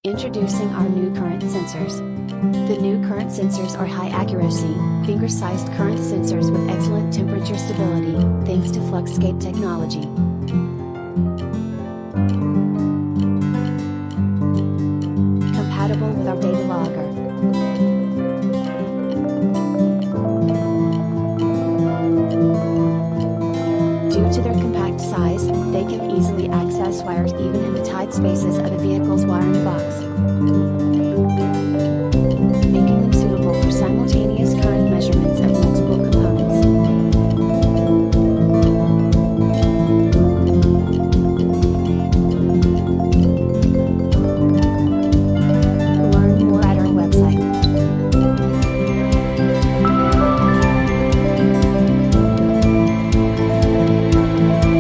Introducing our new current sensors. The new current sensors are high accuracy, finger-sized current sensors with excellent temperature stability, thanks to fluxgate technology. Compatible with our data logger. Due to their compact size, they can easily access wires even in the tight spaces of a vehicle's wiring box.